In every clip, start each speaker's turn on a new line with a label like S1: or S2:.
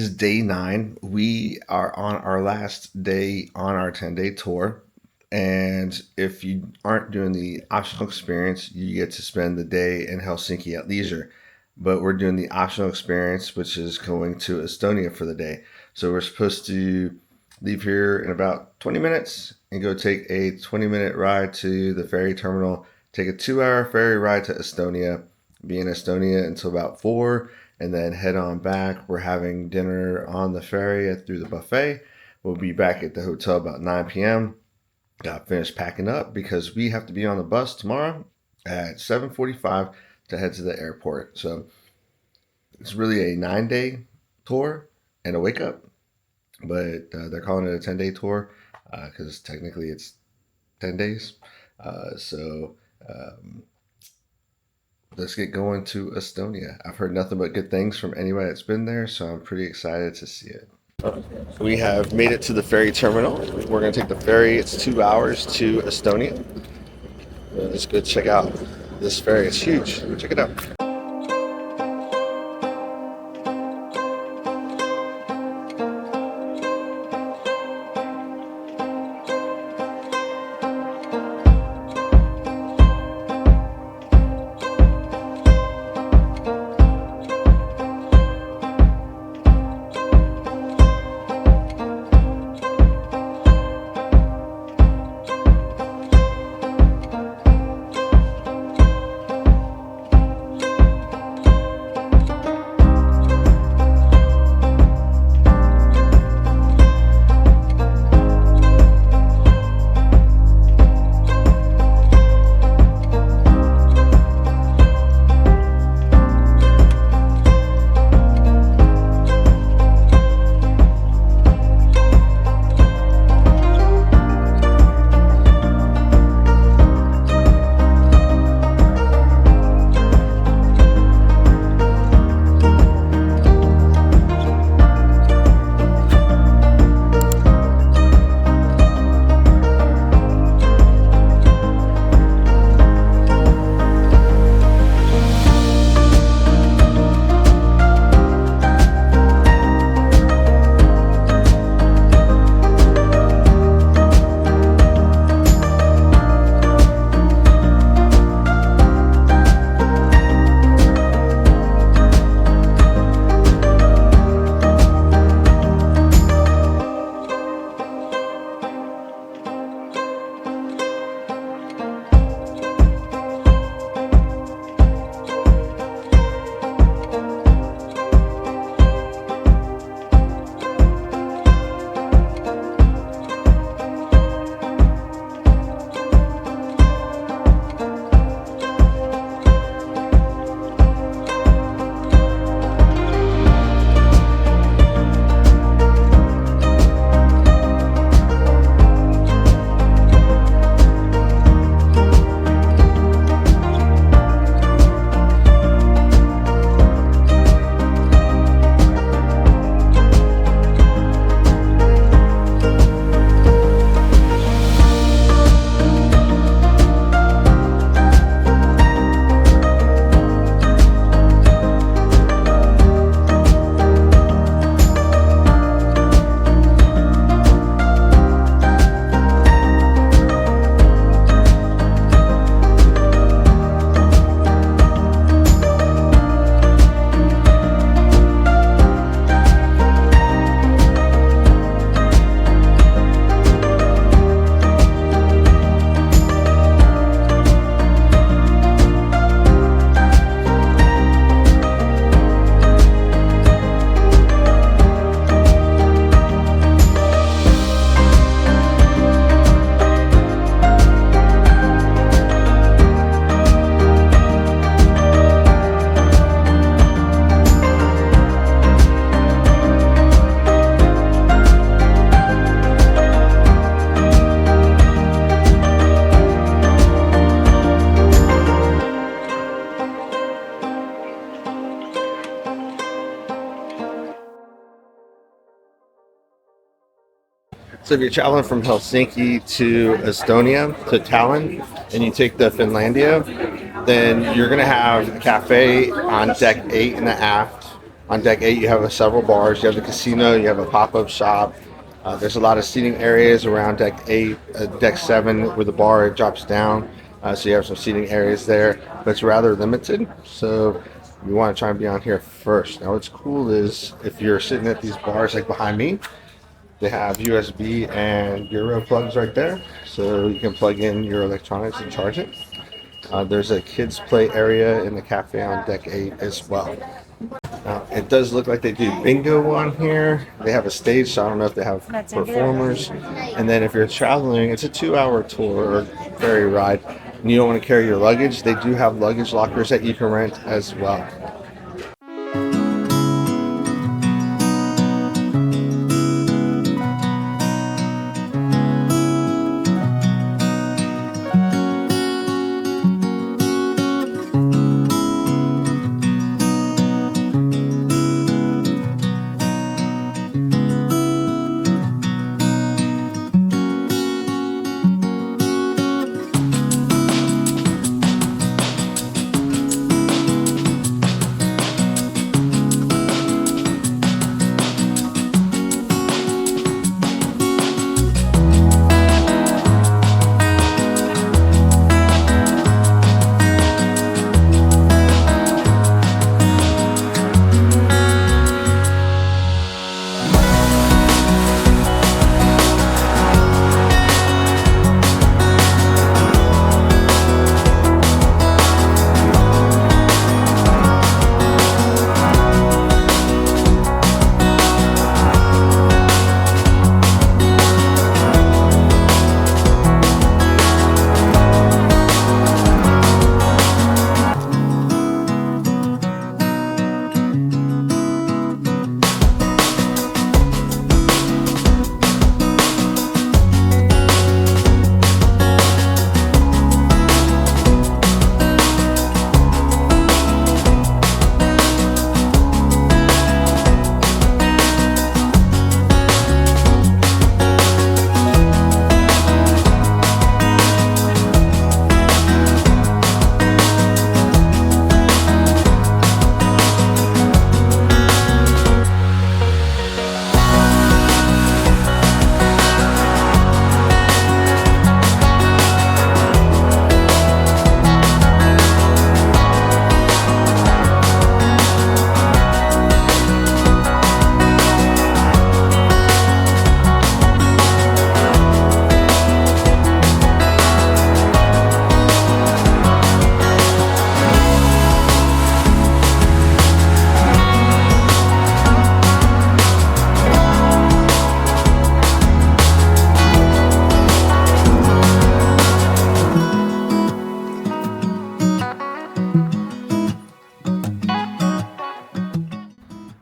S1: is day 9. We are on our last day on our 10-day tour. And if you aren't doing the optional experience, you get to spend the day in Helsinki at leisure. But we're doing the optional experience, which is going to Estonia for the day. So we're supposed to leave here in about 20 minutes and go take a 20-minute ride to the ferry terminal, take a 2-hour ferry ride to Estonia, be in Estonia until about 4, and then head on back. We're having dinner on the ferry through the buffet. We'll be back at the hotel about 9 p.m. Got finished packing up because we have to be on the bus tomorrow at 7:45 to head to the airport. So it's really a 9-day tour and a wake up, but they're calling it a 10-day tour because technically it's 10 days. Let's get going to Estonia. I've heard nothing but good things from anybody that's been there, so I'm pretty excited to see it. We have made it to the ferry terminal. We're going to take the ferry. It's 2 hours to Estonia. Let's go check out this ferry. It's huge. Check it out. So if you're traveling from Helsinki to Estonia, to Tallinn, and you take the Finlandia, then you're going to have a cafe on deck 8 in the aft, On deck 8, you have several bars. You have the casino. You have a pop-up shop. There's a lot of seating areas around deck 8, deck 7, where the bar drops down. So you have some seating areas there, but it's rather limited. So you want to try and be on here first. Now, what's cool is if you're sitting at these bars like behind me, they have USB and Euro plugs right there, so you can plug in your electronics and charge it. There's a kids play area in the cafe on deck 8 as well. Now, it does look like they do bingo on here. They have a stage, so I don't know if they have performers. And then if you're traveling, it's a 2-hour tour or ferry ride, and you don't want to carry your luggage, they do have luggage lockers that you can rent as well.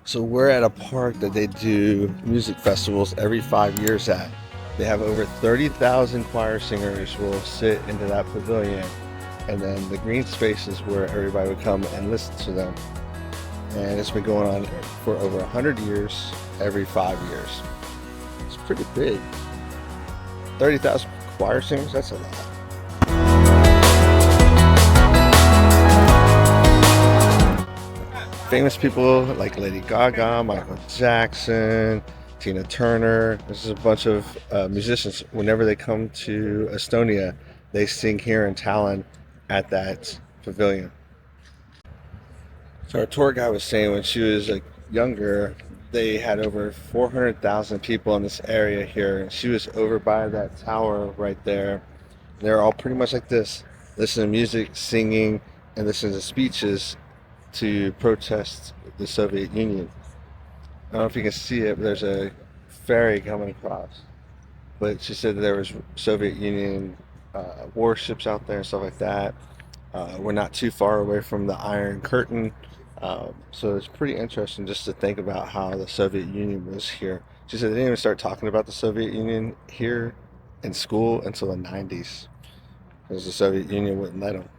S1: So we're at a park that they do music festivals every 5 years at. They have over 30,000 choir singers will sit into that pavilion, and then the green space is where everybody would come and listen to them. And it's been going on for over 100 years, every 5 years. It's pretty big. 30,000 choir singers, that's a lot. Famous people like Lady Gaga, Michael Jackson, Tina Turner. This is a bunch of musicians. Whenever they come to Estonia, they sing here in Tallinn at that pavilion. So our tour guide was saying when she was younger, they had over 400,000 people in this area here. She was over by that tower right there. They're all pretty much like this, listening to music, singing, and listening to speeches to protest the Soviet Union. I don't know if you can see it, but there's a ferry coming across. But she said that there was Soviet Union warships out there and stuff like that. We're not too far away from the Iron Curtain. So it's pretty interesting just to think about how the Soviet Union was here. She said they didn't even start talking about the Soviet Union here in school until the 90s, because the Soviet Union wouldn't let them.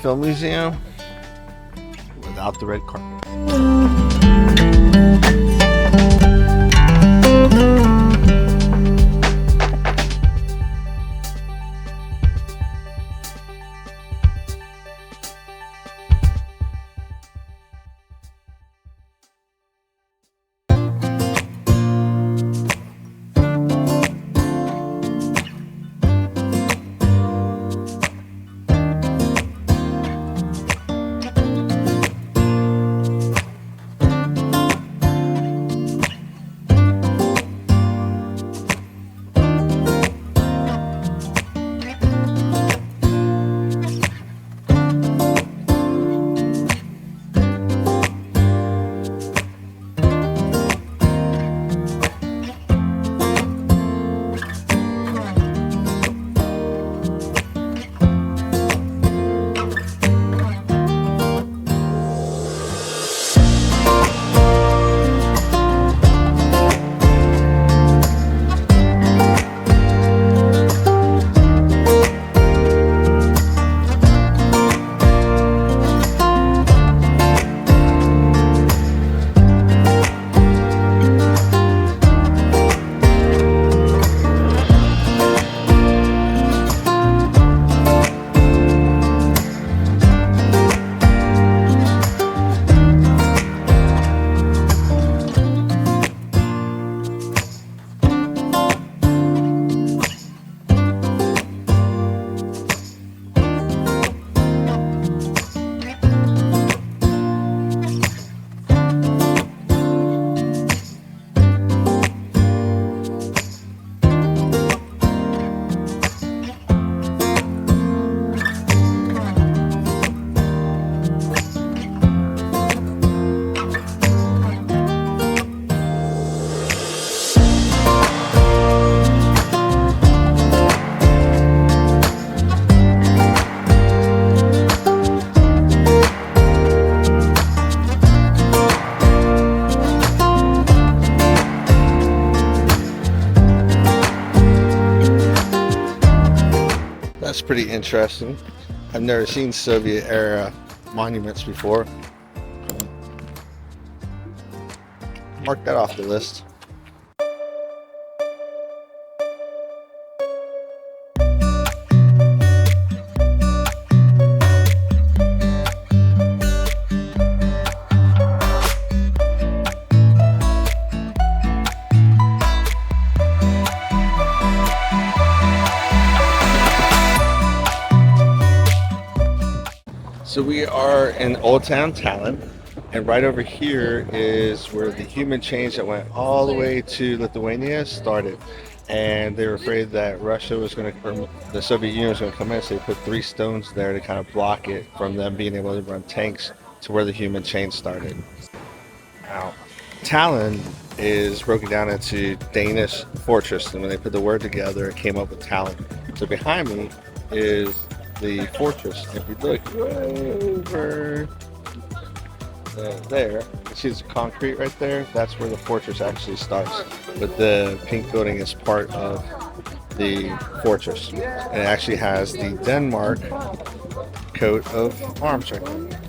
S1: film museum without the red carpet. That's pretty interesting. I've never seen Soviet era monuments before. Mark that off the list. So we are in Old Town Tallinn, and right over here is where the human change that went all the way to Lithuania started. And they were afraid that Russia was going to, or the Soviet Union was going to come in, so they put 3 stones there to kind of block it from them being able to run tanks to where the human chain started. Now, Tallinn is broken down into Danish fortress, and when they put the word together, it came up with Tallinn. So behind me is the fortress. If you look way over there, you see the concrete right there? That's where the fortress actually starts. But the pink building is part of the fortress. And it actually has the Denmark coat of arms right there.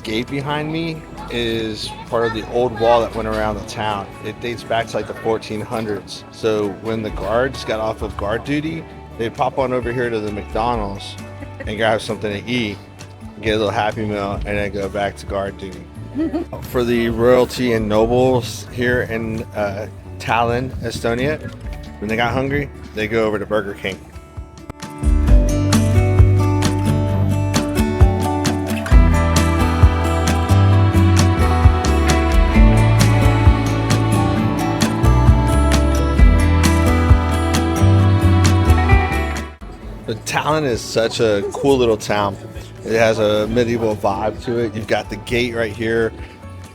S1: gate behind me is part of the old wall that went around the town. It dates back to like the 1400s. So when the guards got off of guard duty, they'd pop on over here to the McDonald's and grab something to eat, get a little Happy Meal, and then go back to guard duty. For the royalty and nobles here in Tallinn, Estonia, when they got hungry, they go over to Burger King. But Tallinn is such a cool little town. It has a medieval vibe to it. You've got the gate right here.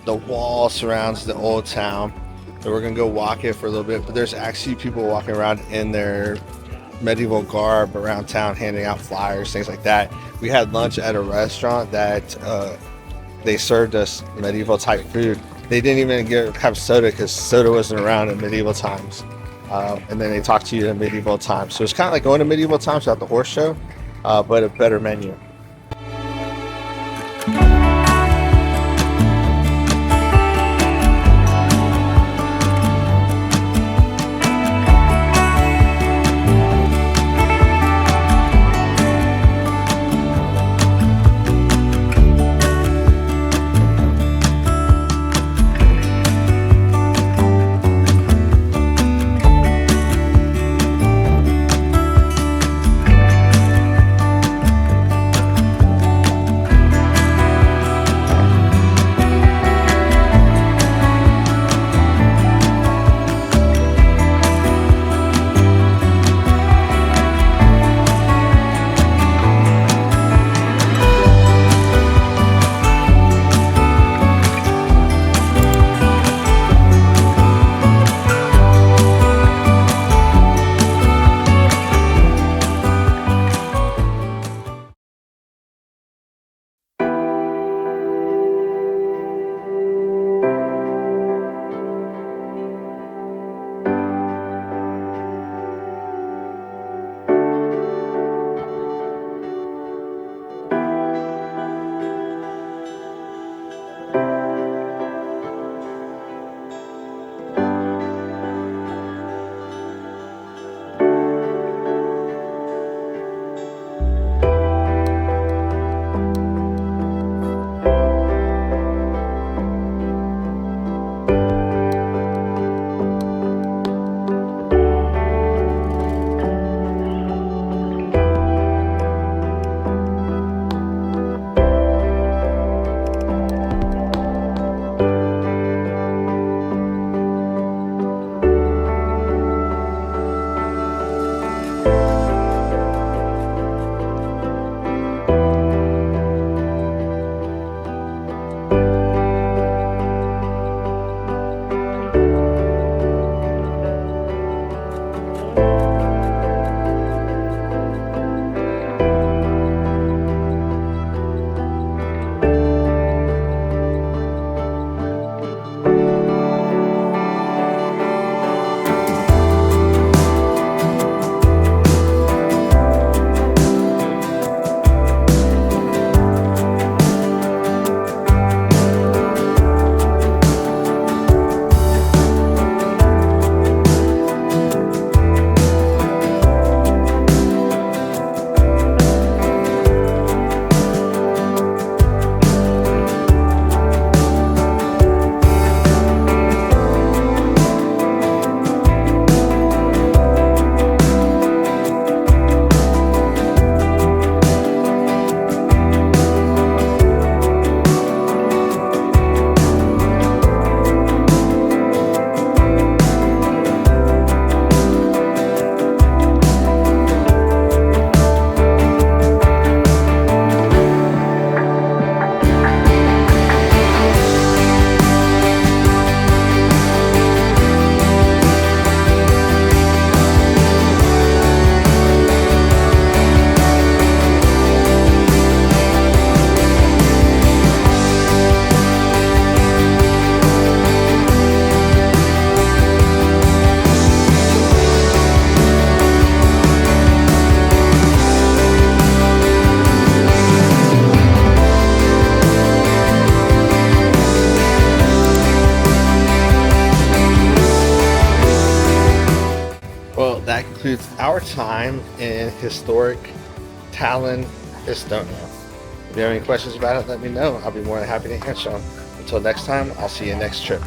S1: The wall surrounds the old town. So we're gonna go walk it for a little bit, but there's actually people walking around in their medieval garb around town, handing out flyers, things like that. We had lunch at a restaurant that they served us medieval type food. They didn't even have soda because soda wasn't around in medieval times. And then they talk to you in medieval times. So it's kind of like going to medieval times without the horse show, but a better menu. that concludes our time in historic Tallinn, Estonia. If you have any questions about it, let me know. I'll be more than happy to answer them. Until next time, I'll see you next trip.